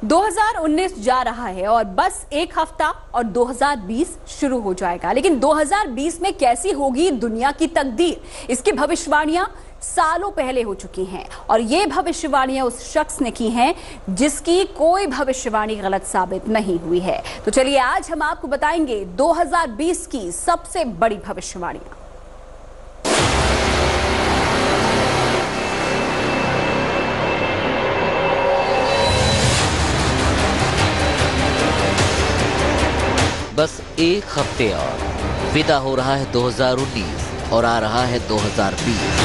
2019 जा रहा है और बस एक हफ्ता और 2020 शुरू हो जाएगा। लेकिन 2020 में कैसी होगी दुनिया की तकदीर, इसकी भविष्यवाणियां सालों पहले हो चुकी हैं और ये भविष्यवाणियां उस शख्स ने की हैं जिसकी कोई भविष्यवाणी गलत साबित नहीं हुई है। तो चलिए आज हम आपको बताएंगे 2020 की सबसे बड़ी भविष्यवाणियां। बस एक हफ्ते और विदा हो रहा है 2019 और आ रहा है 2020।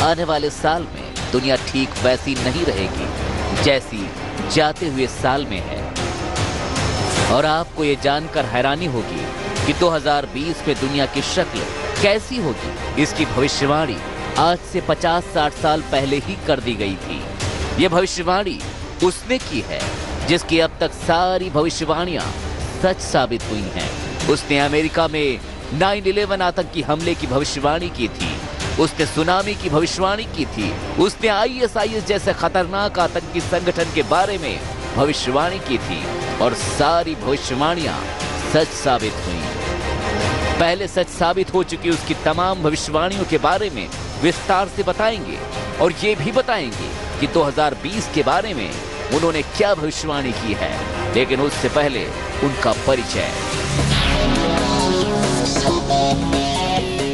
आने वाले साल में दुनिया ठीक वैसी नहीं रहेगी जैसी जाते हुए साल में है। और आपको ये जानकर हैरानी होगी कि 2020 में दुनिया की शक्ल कैसी होगी। इसकी भविष्यवाणी आज से 50-60 साल पहले ही कर दी गई थी। ये भविष्यवाणी उसने की है जिसकी अब तक सारी भविष्यवाणियां सच साबित हुई हैं। उसने अमेरिका में 9/11 आतंकी हमले की भविष्यवाणी की थी, उसने सुनामी की भविष्यवाणी की थी, उसने ISIS जैसे खतरनाक आतंकी संगठन के बारे में भविष्यवाणी की थी और सारी भविष्यवाणियां सच साबित हुई। पहले सच साबित हो चुकी उसकी तमाम भविष्यवाणियों के बारे में विस्तार से बताएंगे और ये भी बताएंगे कि 2020 के बारे में उन्होंने क्या भविष्यवाणी की है। लेकिन उससे पहले उनका परिचय।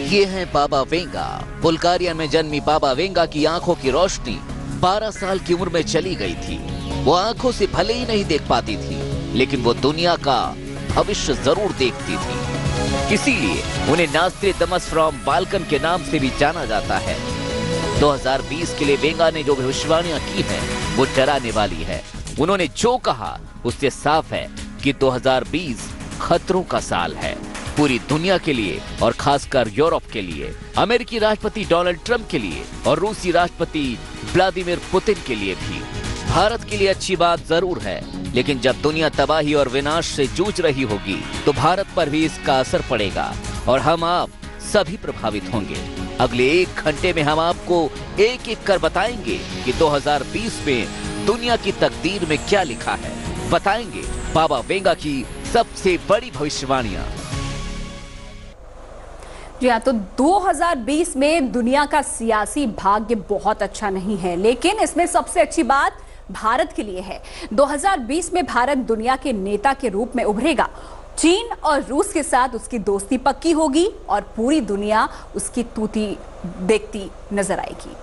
ये है बाबा वेंगा। बुल्गारिया में जन्मी बाबा वेंगा की आंखों की रोशनी 12 साल की उम्र में चली गई थी। वो आंखों से भले ही नहीं देख पाती थी, लेकिन वो दुनिया का भविष्य जरूर देखती थी। इसीलिए उन्हें नास्ट्रेडमस फ्रॉम बाल्कन के नाम से भी जाना जाता है। 2020 के लिए वेंगा ने जो भविष्यवाणियां की हैं, वो डराने वाली है। उन्होंने जो कहा उससे साफ है कि 2020 खतरों का साल है पूरी दुनिया के लिए और खासकर यूरोप के लिए, अमेरिकी राष्ट्रपति डोनाल्ड ट्रंप के लिए और रूसी राष्ट्रपति व्लादिमीर पुतिन के लिए भी। भारत के लिए अच्छी बात जरूर है, लेकिन जब दुनिया तबाही और विनाश से जूझ रही होगी तो भारत पर भी इसका असर पड़ेगा और हम आप सभी प्रभावित होंगे। अगले 1 घंटे में हम आपको एक एक कर बताएंगे कि 2020 में दुनिया की तकदीर में क्या लिखा है। बताएंगे बाबा वेंगा की सबसे बड़ी भविष्यवाणियां। जी हाँ, तो 2020 में दुनिया का सियासी भाग्य बहुत अच्छा नहीं है, लेकिन इसमें सबसे अच्छी बात भारत के लिए है। 2020 में भारत दुनिया के नेता के रूप में उभरेगा। चीन और रूस के साथ उसकी दोस्ती पक्की होगी और पूरी दुनिया उसकी तूती देखती नजर आएगी।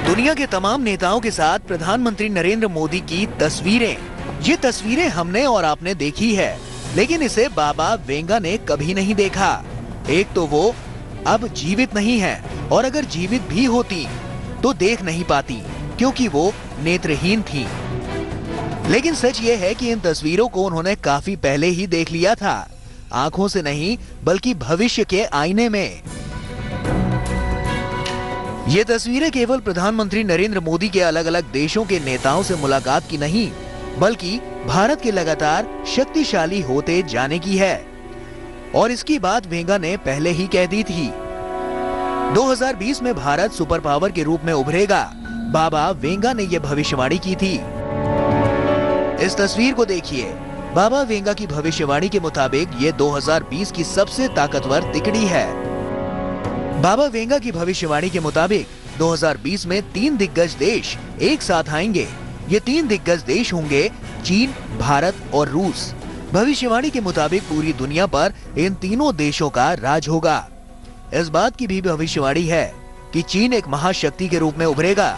दुनिया के तमाम नेताओं के साथ प्रधानमंत्री नरेंद्र मोदी की तस्वीरें। ये तस्वीरें हमने और आपने देखी है, लेकिन इसे बाबा वेंगा ने कभी नहीं देखा। एक तो वो अब जीवित नहीं है और अगर जीवित भी होती तो देख नहीं पाती क्योंकि वो नेत्रहीन थी। लेकिन सच ये है कि इन तस्वीरों को उन्होंने काफी पहले ही देख लिया था, आंखों से नहीं बल्कि भविष्य के आईने में। ये तस्वीरें केवल प्रधानमंत्री नरेंद्र मोदी के अलग अलग देशों के नेताओं से मुलाकात की नहीं, बल्कि भारत के लगातार शक्तिशाली होते जाने की है और इसकी बात वेंगा ने पहले ही कह दी थी। 2020 में भारत सुपर पावर के रूप में उभरेगा। बाबा वेंगा ने यह भविष्यवाणी की थी। इस तस्वीर को देखिए। बाबा वेंगा की भविष्यवाणी के मुताबिक ये 2020 की सबसे ताकतवर तिकड़ी है। बाबा वेंगा की भविष्यवाणी के मुताबिक 2020 में 3 दिग्गज देश एक साथ आएंगे। ये 3 दिग्गज देश होंगे चीन, भारत और रूस। भविष्यवाणी के मुताबिक पूरी दुनिया पर इन तीनों देशों का राज होगा। इस बात की भी भविष्यवाणी है कि चीन एक महाशक्ति के रूप में उभरेगा।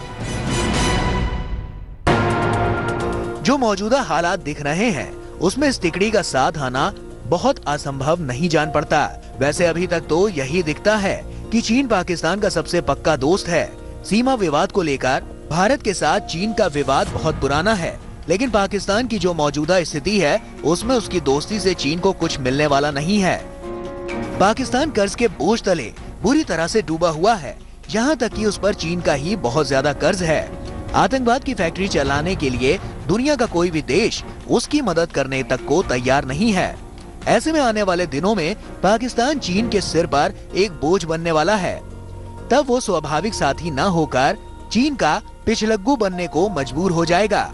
जो मौजूदा हालात दिख रहे हैं उसमें इस तिकड़ी का साथ आना बहुत असंभव नहीं जान पड़ता। वैसे अभी तक तो यही दिखता है कि चीन पाकिस्तान का सबसे पक्का दोस्त है। सीमा विवाद को लेकर भारत के साथ चीन का विवाद बहुत पुराना है, लेकिन पाकिस्तान की जो मौजूदा स्थिति है उसमें उसकी दोस्ती से चीन को कुछ मिलने वाला नहीं है। पाकिस्तान कर्ज के बोझ तले बुरी तरह से डूबा हुआ है, यहाँ तक कि उस पर चीन का ही बहुत ज्यादा कर्ज है। आतंकवाद की फैक्ट्री चलाने के लिए दुनिया का कोई भी देश उसकी मदद करने तक को तैयार नहीं है। ऐसे में आने वाले दिनों में पाकिस्तान चीन के सिर पर एक बोझ बनने वाला है। तब वो स्वाभाविक साथी न होकर चीन का पिछलग्गू बनने को मजबूर हो जाएगा।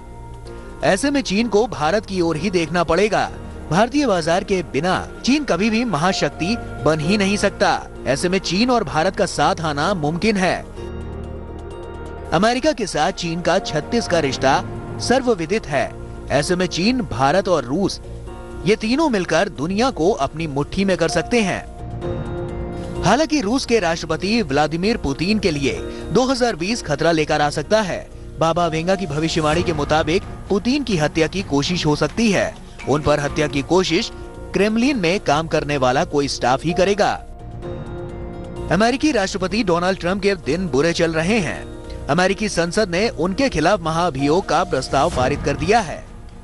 ऐसे में चीन को भारत की ओर ही देखना पड़ेगा। भारतीय बाजार के बिना चीन कभी भी महाशक्ति बन ही नहीं सकता। ऐसे में चीन और भारत का साथ आना मुमकिन है। अमेरिका के साथ चीन का 36 का रिश्ता सर्वविदित है। ऐसे में चीन, भारत और रूस ये तीनों मिलकर दुनिया को अपनी मुट्ठी में कर सकते हैं। हालांकि रूस के राष्ट्रपति व्लादिमीर पुतिन के लिए 2020 खतरा लेकर आ सकता है। बाबा वेंगा की भविष्यवाणी के मुताबिक पुतिन की हत्या की कोशिश हो सकती है। उन पर हत्या की कोशिश क्रेमलिन में काम करने वाला कोई स्टाफ ही करेगा। अमेरिकी राष्ट्रपति डोनाल्ड ट्रंप के दिन बुरे चल रहे हैं। अमेरिकी संसद ने उनके खिलाफ महाभियोग का प्रस्ताव पारित कर दिया है।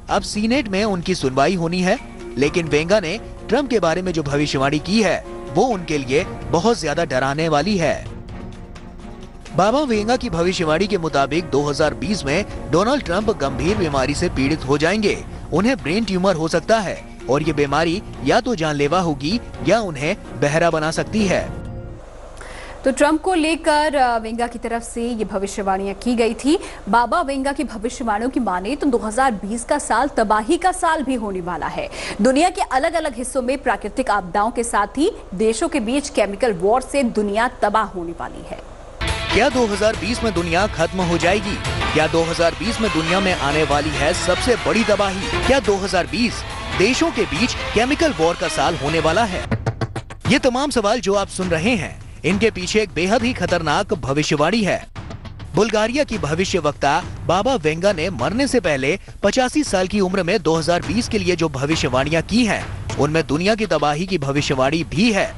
अब सीनेट में उनकी सुनवाई होनी है, लेकिन वेंगा ने ट्रंप के बारे में जो भविष्यवाणी की है वो उनके लिए बहुत ज्यादा डराने वाली है। बाबा वेंगा की भविष्यवाणी के मुताबिक 2020 में डोनाल्ड ट्रंप गंभीर बीमारी से पीड़ित हो जाएंगे। उन्हें ब्रेन ट्यूमर हो सकता है और ये बीमारी या तो जानलेवा होगी या उन्हें बहरा बना सकती है। तो ट्रंप को लेकर वेंगा की तरफ से ये भविष्यवाणियां की गई थी। बाबा वेंगा की भविष्यवाणियों की माने तो 2020 का साल तबाही का साल भी होने वाला है। दुनिया के अलग अलग हिस्सों में प्राकृतिक आपदाओं के साथ ही देशों के बीच केमिकल वॉर से दुनिया तबाह होने वाली है। क्या 2020 में दुनिया खत्म हो जाएगी? क्या 2020 में दुनिया में आने वाली है सबसे बड़ी तबाही? क्या 2020 देशों के बीच केमिकल वॉर का साल होने वाला है? ये तमाम सवाल जो आप सुन रहे हैं, इनके पीछे एक बेहद ही खतरनाक भविष्यवाणी है। बुल्गारिया की भविष्यवक्ता बाबा वेंगा ने मरने से पहले 85 साल की उम्र में 2020 के लिए जो भविष्यवाणियां की हैं, उनमें दुनिया की तबाही की भविष्यवाणी भी है।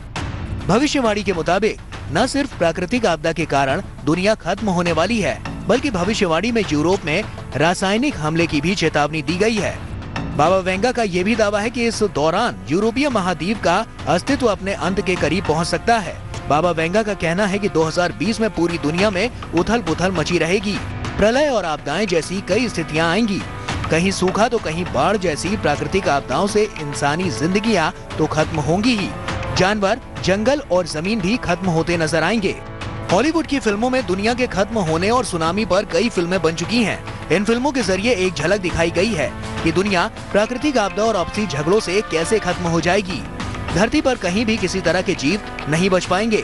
भविष्यवाणी के मुताबिक न सिर्फ प्राकृतिक आपदा के कारण दुनिया खत्म होने वाली है, बल्कि भविष्यवाणी में यूरोप में रासायनिक हमले की भी चेतावनी दी गई है। बाबा वेंगा का यह भी दावा है कि इस दौरान यूरोपीय महाद्वीप का अस्तित्व अपने अंत के करीब पहुंच सकता है। बाबा वेंगा का कहना है कि 2020 में पूरी दुनिया में उथल-पुथल मची रहेगी। प्रलय और आपदाएं जैसी कई स्थितियां आएंगी। कहीं सूखा तो कहीं बाढ़ जैसी प्राकृतिक आपदाओं से इंसानी जिंदगियां तो खत्म होंगी ही, जानवर, जंगल और जमीन भी खत्म होते नजर आएंगे। हॉलीवुड की फिल्मों में दुनिया के खत्म होने और सुनामी पर कई फिल्में बन चुकी हैं। इन फिल्मों के जरिए एक झलक दिखाई गई है कि दुनिया प्राकृतिक आपदा और आपसी झगड़ों से कैसे खत्म हो जाएगी। धरती पर कहीं भी किसी तरह के जीव नहीं बच पाएंगे।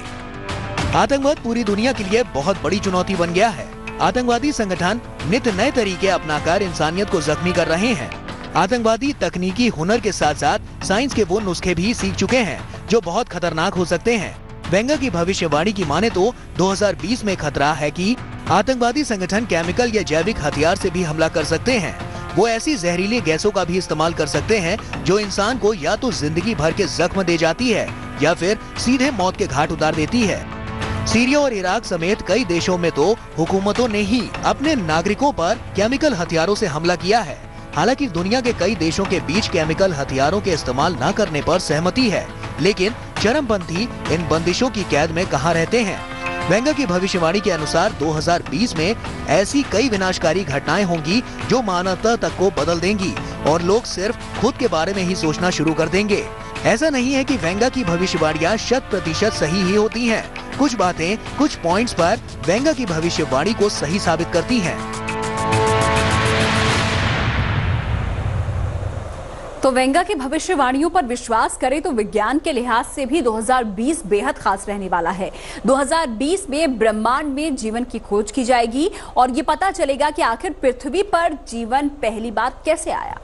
आतंकवाद पूरी दुनिया के लिए बहुत बड़ी चुनौती बन गया है। आतंकवादी संगठन नित्य नए तरीके अपनाकर इंसानियत को जख्मी कर रहे हैं। आतंकवादी तकनीकी हुनर के साथ साथ साइंस के वो नुस्खे भी सीख चुके हैं जो बहुत खतरनाक हो सकते हैं। वेंगा की भविष्यवाणी की माने तो 2020 में खतरा है कि आतंकवादी संगठन केमिकल या जैविक हथियार से भी हमला कर सकते हैं। वो ऐसी जहरीली गैसों का भी इस्तेमाल कर सकते हैं जो इंसान को या तो जिंदगी भर के जख्म दे जाती है या फिर सीधे मौत के घाट उतार देती है। सीरिया और इराक समेत कई देशों में तो हुकूमतों ने ही अपने नागरिकों पर केमिकल हथियारों से हमला किया है। हालांकि दुनिया के कई देशों के बीच केमिकल हथियारों के इस्तेमाल न करने पर सहमति है, लेकिन चरमपंथी इन बंदिशों की कैद में कहां रहते हैं। वेंगा की भविष्यवाणी के अनुसार 2020 में ऐसी कई विनाशकारी घटनाएं होंगी जो मानवता तक को बदल देंगी और लोग सिर्फ खुद के बारे में ही सोचना शुरू कर देंगे। ऐसा नहीं है कि वेंगा की भविष्यवाणियां 100% सही ही होती हैं। कुछ बातें कुछ पॉइंट्स पर वेंगा की भविष्यवाणी को सही साबित करती हैं। तो वेंगा की भविष्यवाणियों पर विश्वास करें तो विज्ञान के लिहाज से भी 2020 बेहद खास रहने वाला है। 2020 में ब्रह्मांड में जीवन की खोज की जाएगी और ये पता चलेगा कि आखिर पृथ्वी पर जीवन पहली बार कैसे आया।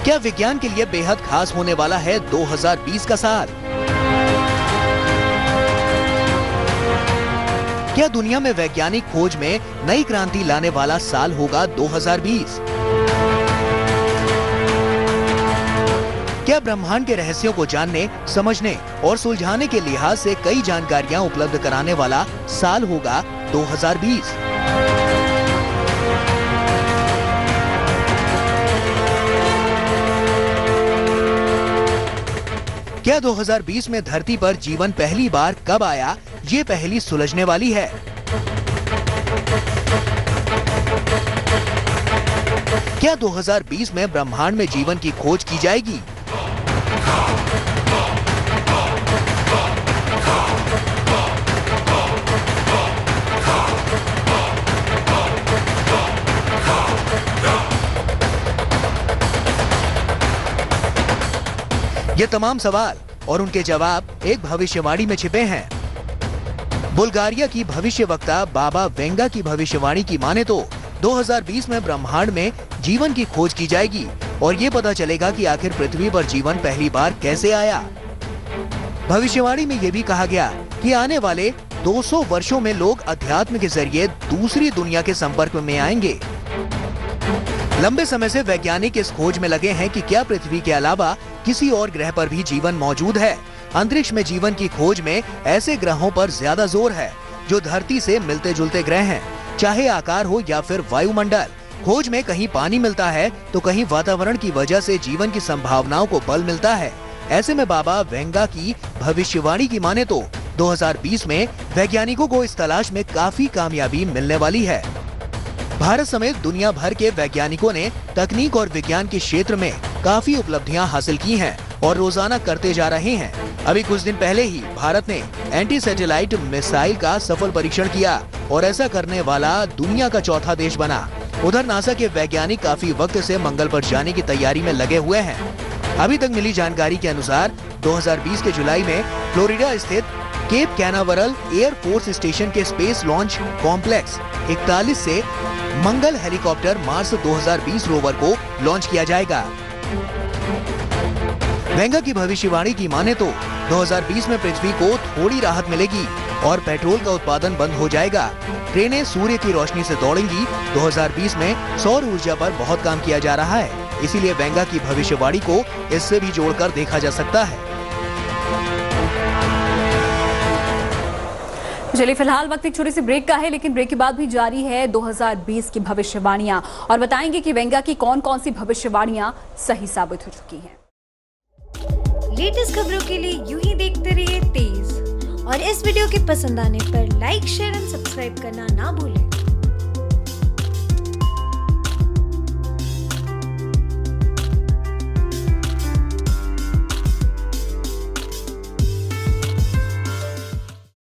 क्या विज्ञान के लिए बेहद खास होने वाला है 2020 का साल? क्या दुनिया में वैज्ञानिक खोज में नई क्रांति लाने वाला साल होगा 2020? क्या ब्रह्मांड के रहस्यों को जानने, समझने और सुलझाने के लिहाज से कई जानकारियां उपलब्ध कराने वाला साल होगा 2020? क्या 2020 में धरती पर जीवन पहली बार कब आया, ये पहेली सुलझने वाली है। क्या 2020 में ब्रह्मांड में जीवन की खोज की जाएगी? ये तमाम सवाल और उनके जवाब एक भविष्यवाणी में छिपे हैं। बुल्गारिया की भविष्यवक्ता बाबा वेंगा की भविष्यवाणी की माने तो 2020 में ब्रह्मांड में जीवन की खोज की जाएगी और ये पता चलेगा कि आखिर पृथ्वी पर जीवन पहली बार कैसे आया। भविष्यवाणी में ये भी कहा गया कि आने वाले 200 वर्षों में लोग अध्यात्म के जरिए दूसरी दुनिया के संपर्क में आएंगे। लंबे समय से वैज्ञानिक इस खोज में लगे हैं कि क्या पृथ्वी के अलावा किसी और ग्रह पर भी जीवन मौजूद है। अंतरिक्ष में जीवन की खोज में ऐसे ग्रहों पर ज्यादा जोर है जो धरती से मिलते जुलते ग्रह हैं, चाहे आकार हो या फिर वायुमंडल। खोज में कहीं पानी मिलता है तो कहीं वातावरण की वजह से जीवन की संभावनाओं को बल मिलता है। ऐसे में बाबा वेंगा की भविष्यवाणी की माने तो 2020 में वैज्ञानिकों को इस तलाश में काफी कामयाबी मिलने वाली है। भारत समेत दुनिया भर के वैज्ञानिकों ने तकनीक और विज्ञान के क्षेत्र में काफी उपलब्धियां हासिल की हैं और रोजाना करते जा रहे हैं। अभी कुछ दिन पहले ही भारत ने एंटी सैटेलाइट मिसाइल का सफल परीक्षण किया और ऐसा करने वाला दुनिया का चौथा देश बना। उधर नासा के वैज्ञानिक काफी वक्त से मंगल पर जाने की तैयारी में लगे हुए हैं। अभी तक मिली जानकारी के अनुसार 2020 के जुलाई में फ्लोरिडा स्थित cap Canaveral air force station के स्पेस लॉन्च कॉम्प्लेक्स 41 से मंगल हेलीकॉप्टर मार्स 2020 रोवर को लॉन्च किया जाएगा। वेंगा की भविष्यवाणी की माने तो 2020 में पृथ्वी को थोड़ी राहत मिलेगी और पेट्रोल का उत्पादन बंद हो जाएगा। ट्रेनें सूर्य की रोशनी से दौड़ेंगी। 2020 में सौर ऊर्जा पर बहुत काम किया जा रहा है, इसीलिए वेंगा की भविष्यवाणी को इससे भी जोड़कर देखा जा सकता है। चलिए फिलहाल वक्त एक छोटे से ब्रेक का है, लेकिन ब्रेक के बाद भी जारी है 2020 की भविष्यवाणियां और बताएंगे कि वेंगा की कौन कौन सी भविष्यवाणियां सही साबित हो चुकी हैं। लेटेस्ट खबरों के लिए यूं ही देखते रहिए तेज और इस वीडियो के पसंद आने पर लाइक शेयर एंड सब्सक्राइब करना ना भूलें।